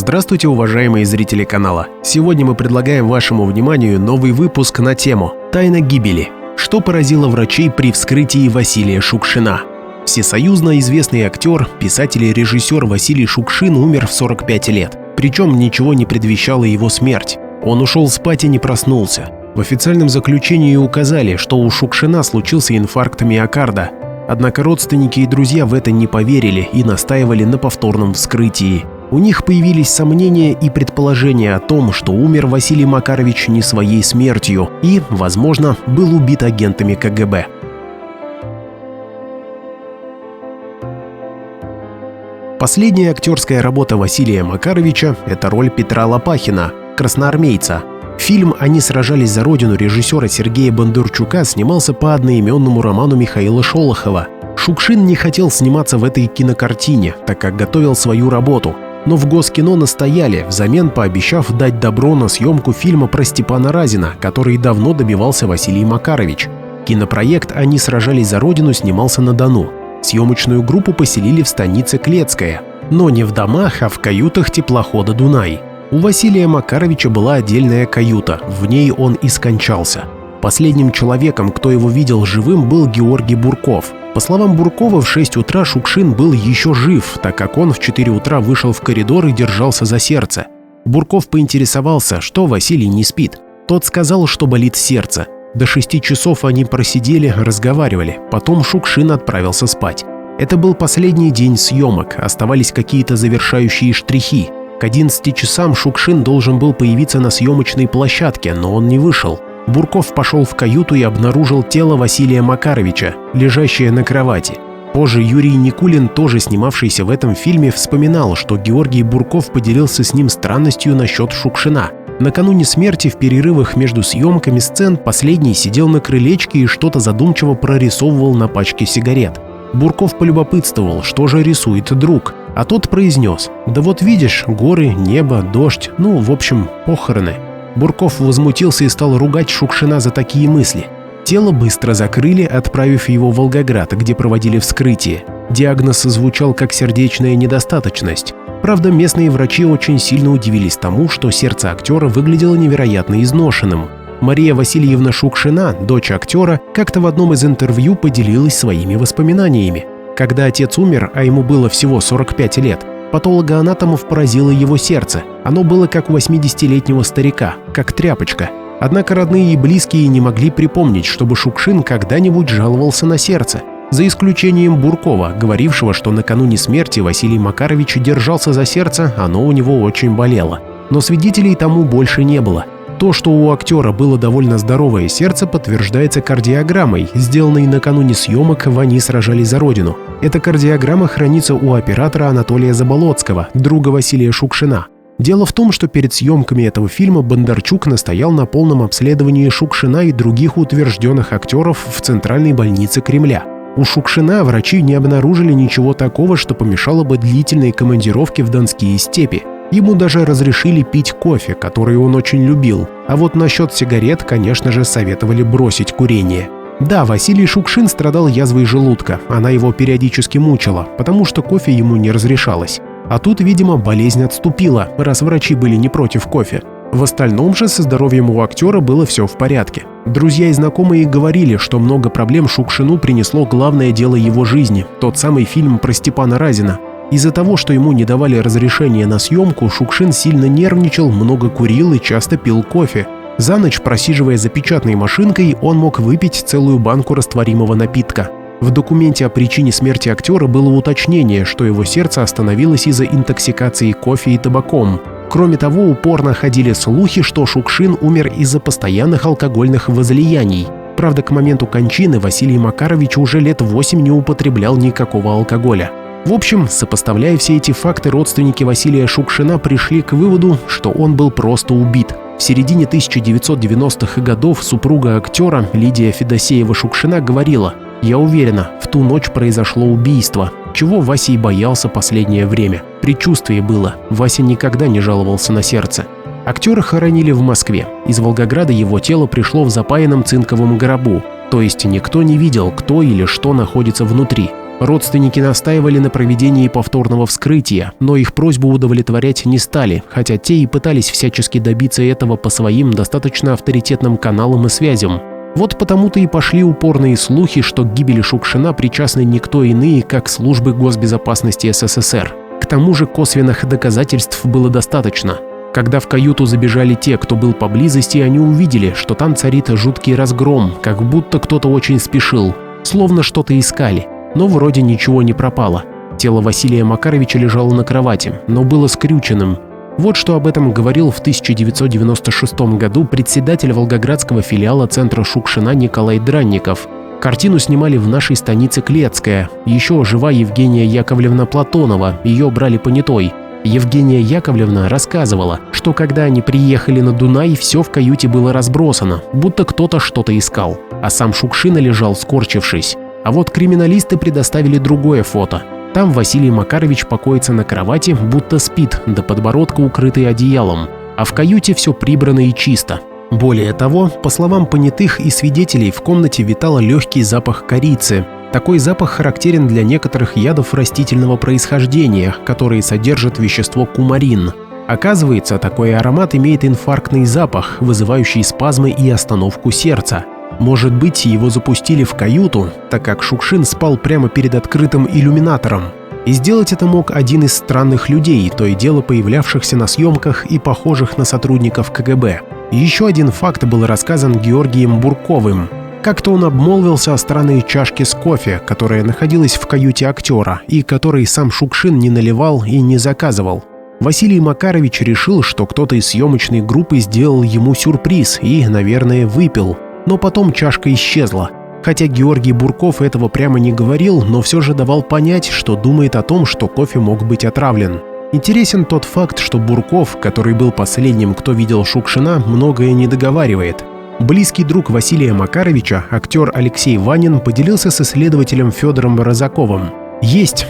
Здравствуйте, уважаемые зрители канала! Сегодня мы предлагаем вашему вниманию новый выпуск на тему «Тайна гибели. Что поразило врачей при вскрытии Василия Шукшина?». Всесоюзно известный актер, писатель и режиссер Василий Шукшин умер в 45 лет. Причем ничего не предвещало его смерть. Он ушел спать и не проснулся. В официальном заключении указали, что у Шукшина случился инфаркт миокарда. Однако родственники и друзья в это не поверили и настаивали на повторном вскрытии. У них появились сомнения и предположения о том, что умер Василий Макарович не своей смертью и, возможно, был убит агентами КГБ. Последняя актерская работа Василия Макаровича – это роль Петра Лопахина, красноармейца. Фильм «Они сражались за родину» режиссера Сергея Бондарчука снимался по одноименному роману Михаила Шолохова. Шукшин не хотел сниматься в этой кинокартине, так как готовил свою работу. Но в Госкино настояли, взамен пообещав дать добро на съемку фильма про Степана Разина, который давно добивался Василий Макарович. Кинопроект «Они сражались за родину» снимался на Дону. Съемочную группу поселили в станице Клецкая. Но не в домах, а в каютах теплохода «Дунай». У Василия Макаровича была отдельная каюта, в ней он и скончался. Последним человеком, кто его видел живым, был Георгий Бурков. По словам Буркова, в 6 утра Шукшин был еще жив, так как он в 4 утра вышел в коридор и держался за сердце. Бурков поинтересовался, что Василий не спит. Тот сказал, что болит сердце. До 6 часов они просидели, разговаривали, потом Шукшин отправился спать. Это был последний день съемок, оставались какие-то завершающие штрихи. К 11 часам Шукшин должен был появиться на съемочной площадке, но он не вышел. Бурков пошел в каюту и обнаружил тело Василия Макаровича, лежащее на кровати. Позже Юрий Никулин, тоже снимавшийся в этом фильме, вспоминал, что Георгий Бурков поделился с ним странностью насчет Шукшина. Накануне смерти в перерывах между съемками сцен последний сидел на крылечке и что-то задумчиво прорисовывал на пачке сигарет. Бурков полюбопытствовал, что же рисует друг, а тот произнес: «Да вот видишь, горы, небо, дождь, в общем, похороны». Бурков возмутился и стал ругать Шукшина за такие мысли. Тело быстро закрыли, отправив его в Волгоград, где проводили вскрытие. Диагноз звучал как сердечная недостаточность. Правда, местные врачи очень сильно удивились тому, что сердце актера выглядело невероятно изношенным. Мария Васильевна Шукшина, дочь актера, как-то в одном из интервью поделилась своими воспоминаниями. Когда отец умер, а ему было всего 45 лет, патологоанатомов поразило его сердце. Оно было как у 80-летнего старика, как тряпочка. Однако родные и близкие не могли припомнить, чтобы Шукшин когда-нибудь жаловался на сердце. За исключением Буркова, говорившего, что накануне смерти Василий Макарович держался за сердце, оно у него очень болело. Но свидетелей тому больше не было. То, что у актера было довольно здоровое сердце, подтверждается кардиограммой, сделанной накануне съемок в «Они сражались за родину». Эта кардиограмма хранится у оператора Анатолия Заболоцкого, друга Василия Шукшина. Дело в том, что перед съемками этого фильма Бондарчук настоял на полном обследовании Шукшина и других утвержденных актеров в Центральной больнице Кремля. У Шукшина врачи не обнаружили ничего такого, что помешало бы длительной командировке в Донские степи. Ему даже разрешили пить кофе, который он очень любил. А вот насчет сигарет, конечно же, советовали бросить курение. Да, Василий Шукшин страдал язвой желудка, она его периодически мучила, потому что кофе ему не разрешалось. А тут, видимо, болезнь отступила, раз врачи были не против кофе. В остальном же со здоровьем у актера было все в порядке. Друзья и знакомые говорили, что много проблем Шукшину принесло главное дело его жизни – тот самый фильм про Степана Разина. Из-за того, что ему не давали разрешения на съемку, Шукшин сильно нервничал, много курил и часто пил кофе. За ночь, просиживая за печатной машинкой, он мог выпить целую банку растворимого напитка. В документе о причине смерти актера было уточнение, что его сердце остановилось из-за интоксикации кофе и табаком. Кроме того, упорно ходили слухи, что Шукшин умер из-за постоянных алкогольных возлияний. Правда, к моменту кончины Василий Макарович уже лет 8 не употреблял никакого алкоголя. В общем, сопоставляя все эти факты, родственники Василия Шукшина пришли к выводу, что он был просто убит. В середине 1990-х годов супруга актера Лидия Федосеева-Шукшина говорила: «Я уверена, в ту ночь произошло убийство, чего Вася и боялся последнее время. Предчувствие было, Вася никогда не жаловался на сердце». Актера хоронили в Москве. Из Волгограда его тело пришло в запаянном цинковом гробу, то есть никто не видел, кто или что находится внутри. Родственники настаивали на проведении повторного вскрытия, но их просьбу удовлетворять не стали, хотя те и пытались всячески добиться этого по своим достаточно авторитетным каналам и связям. Вот потому-то и пошли упорные слухи, что к гибели Шукшина причастны никто иные, как службы госбезопасности СССР. К тому же косвенных доказательств было достаточно. Когда в каюту забежали те, кто был поблизости, они увидели, что там царит жуткий разгром, как будто кто-то очень спешил, словно что-то искали. Но вроде ничего не пропало. Тело Василия Макаровича лежало на кровати, но было скрюченным. Вот что об этом говорил в 1996 году председатель волгоградского филиала центра Шукшина Николай Дранников. Картину снимали в нашей станице Клецкая. Еще жива Евгения Яковлевна Платонова, ее брали понятой. Евгения Яковлевна рассказывала, что когда они приехали на Дунай, все в каюте было разбросано, будто кто-то что-то искал, а сам Шукшин лежал скорчившись. А вот криминалисты предоставили другое фото. Там Василий Макарович покоится на кровати, будто спит, до подбородка укрытый одеялом, а в каюте все прибрано и чисто. Более того, по словам понятых и свидетелей, в комнате витал легкий запах корицы. Такой запах характерен для некоторых ядов растительного происхождения, которые содержат вещество кумарин. Оказывается, такой аромат имеет инфарктный запах, вызывающий спазмы и остановку сердца. Может быть, его запустили в каюту, так как Шукшин спал прямо перед открытым иллюминатором. И сделать это мог один из странных людей, то и дело появлявшихся на съемках и похожих на сотрудников КГБ. Еще один факт был рассказан Георгием Бурковым. Как-то он обмолвился о странной чашке с кофе, которая находилась в каюте актера, и которой сам Шукшин не наливал и не заказывал. Василий Макарович решил, что кто-то из съемочной группы сделал ему сюрприз и, наверное, выпил. Но потом чашка исчезла. Хотя Георгий Бурков этого прямо не говорил, но все же давал понять, что думает о том, что кофе мог быть отравлен. Интересен тот факт, что Бурков, который был последним, кто видел Шукшина, многое не договаривает. Близкий друг Василия Макаровича, актер Алексей Ванин, поделился с исследователем Федором Розаковым. Есть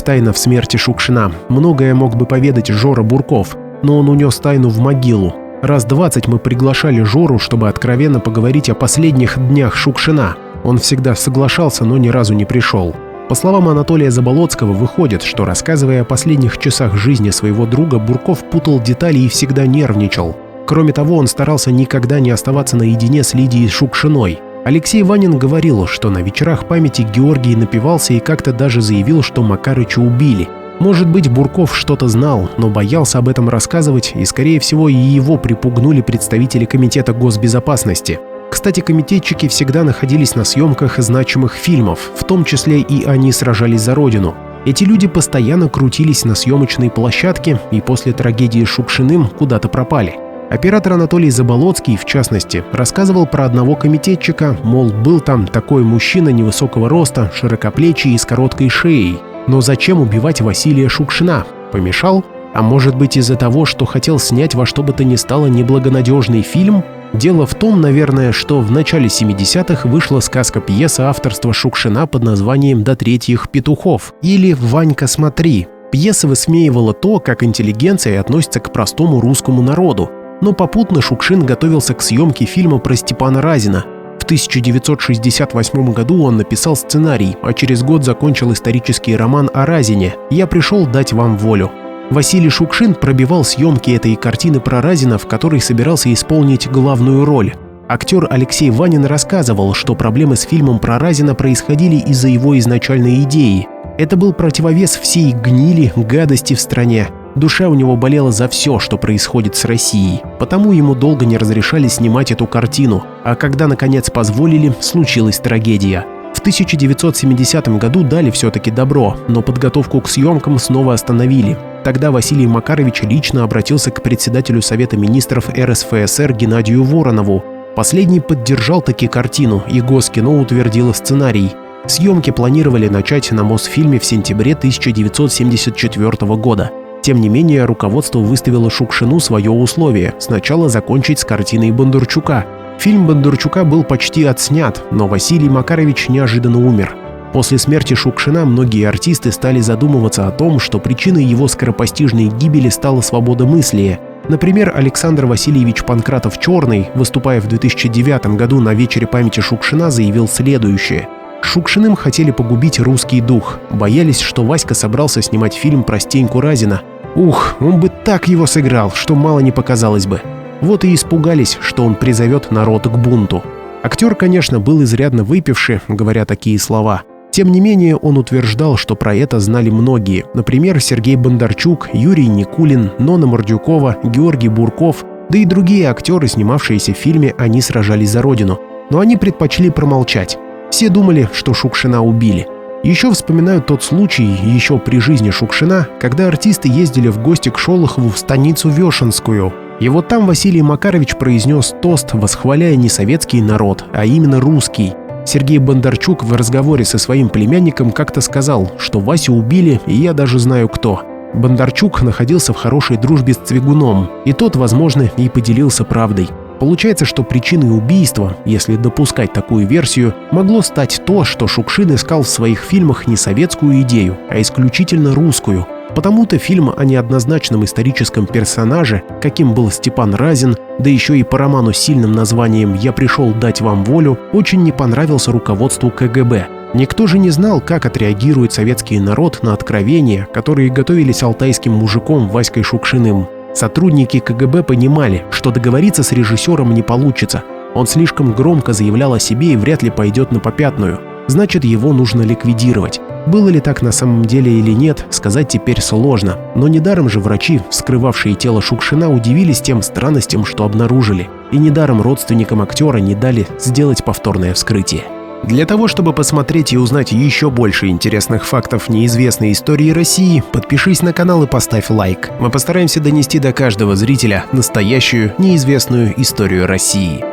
тайна в смерти Шукшина. Многое мог бы поведать Жора Бурков, но он унес тайну в могилу. Раз 20 мы приглашали Жору, чтобы откровенно поговорить о последних днях Шукшина. Он всегда соглашался, но ни разу не пришел. По словам Анатолия Заболоцкого, выходит, что, рассказывая о последних часах жизни своего друга, Бурков путал детали и всегда нервничал. Кроме того, он старался никогда не оставаться наедине с Лидией Шукшиной. Алексей Ванин говорил, что на вечерах памяти Георгий напивался и как-то даже заявил, что Макарыча убили. Может быть, Бурков что-то знал, но боялся об этом рассказывать, и, скорее всего, и его припугнули представители Комитета госбезопасности. Кстати, комитетчики всегда находились на съемках значимых фильмов, в том числе и «Они сражались за Родину». Эти люди постоянно крутились на съемочной площадке и после трагедии с Шукшиным куда-то пропали. Оператор Анатолий Заболоцкий, в частности, рассказывал про одного комитетчика, мол, был там такой мужчина невысокого роста, широкоплечий и с короткой шеей. Но зачем убивать Василия Шукшина? Помешал? А может быть, из-за того, что хотел снять во что бы то ни стало неблагонадежный фильм? Дело в том, наверное, что в начале 70-х вышла сказка-пьеса авторства Шукшина под названием «До третьих петухов» или «Ванька, смотри». Пьеса высмеивала то, как интеллигенция относится к простому русскому народу. Но попутно Шукшин готовился к съемке фильма про Степана Разина. В 1968 году он написал сценарий, а через год закончил исторический роман о Разине «Я пришел дать вам волю». Василий Шукшин пробивал съемки этой картины про Разина, в которой собирался исполнить главную роль. Актер Алексей Ванин рассказывал, что проблемы с фильмом про Разина происходили из-за его изначальной идеи. Это был противовес всей гнили, гадости в стране. Душа у него болела за все, что происходит с Россией, потому ему долго не разрешали снимать эту картину, а когда наконец позволили, случилась трагедия. В 1970 году дали все-таки добро, но подготовку к съемкам снова остановили. Тогда Василий Макарович лично обратился к председателю Совета министров РСФСР Геннадию Воронову. Последний поддержал таки картину, и Госкино утвердило сценарий. Съемки планировали начать на Мосфильме в сентябре 1974 года. Тем не менее, руководство выставило Шукшину свое условие – сначала закончить с картиной Бондарчука. Фильм Бондарчука был почти отснят, но Василий Макарович неожиданно умер. После смерти Шукшина многие артисты стали задумываться о том, что причиной его скоропостижной гибели стала свобода мысли. Например, Александр Васильевич Панкратов-Черный, выступая в 2009 году на вечере памяти Шукшина, заявил следующее: Шукшиным хотели погубить русский дух, боялись, что Васька собрался снимать фильм про Стеньку Разина. Ух, он бы так его сыграл, что мало не показалось бы. Вот и испугались, что он призовет народ к бунту. Актер, конечно, был изрядно выпивший, говоря такие слова. Тем не менее, он утверждал, что про это знали многие. Например, Сергей Бондарчук, Юрий Никулин, Нонна Мордюкова, Георгий Бурков, да и другие актеры, снимавшиеся в фильме «Они сражались за Родину». Но они предпочли промолчать. Все думали, что Шукшина убили. Еще вспоминают тот случай, еще при жизни Шукшина, когда артисты ездили в гости к Шолохову в станицу Вешенскую. И вот там Василий Макарович произнес тост, восхваляя не советский народ, а именно русский. Сергей Бондарчук в разговоре со своим племянником как-то сказал, что Васю убили, и я даже знаю кто. Бондарчук находился в хорошей дружбе с Цвигуном, и тот, возможно, и поделился правдой. Получается, что причиной убийства, если допускать такую версию, могло стать то, что Шукшин искал в своих фильмах не советскую идею, а исключительно русскую. Потому-то фильм о неоднозначном историческом персонаже, каким был Степан Разин, да еще и по роману с сильным названием «Я пришел дать вам волю», очень не понравился руководству КГБ. Никто же не знал, как отреагирует советский народ на откровения, которые готовились алтайским мужиком Васькой Шукшиным. Сотрудники КГБ понимали, что договориться с режиссером не получится. Он слишком громко заявлял о себе и вряд ли пойдет на попятную. Значит, его нужно ликвидировать. Было ли так на самом деле или нет, сказать теперь сложно. Но недаром же врачи, вскрывавшие тело Шукшина, удивились тем странностям, что обнаружили. И недаром родственникам актера не дали сделать повторное вскрытие. Для того, чтобы посмотреть и узнать еще больше интересных фактов неизвестной истории России, подпишись на канал и поставь лайк. Мы постараемся донести до каждого зрителя настоящую неизвестную историю России.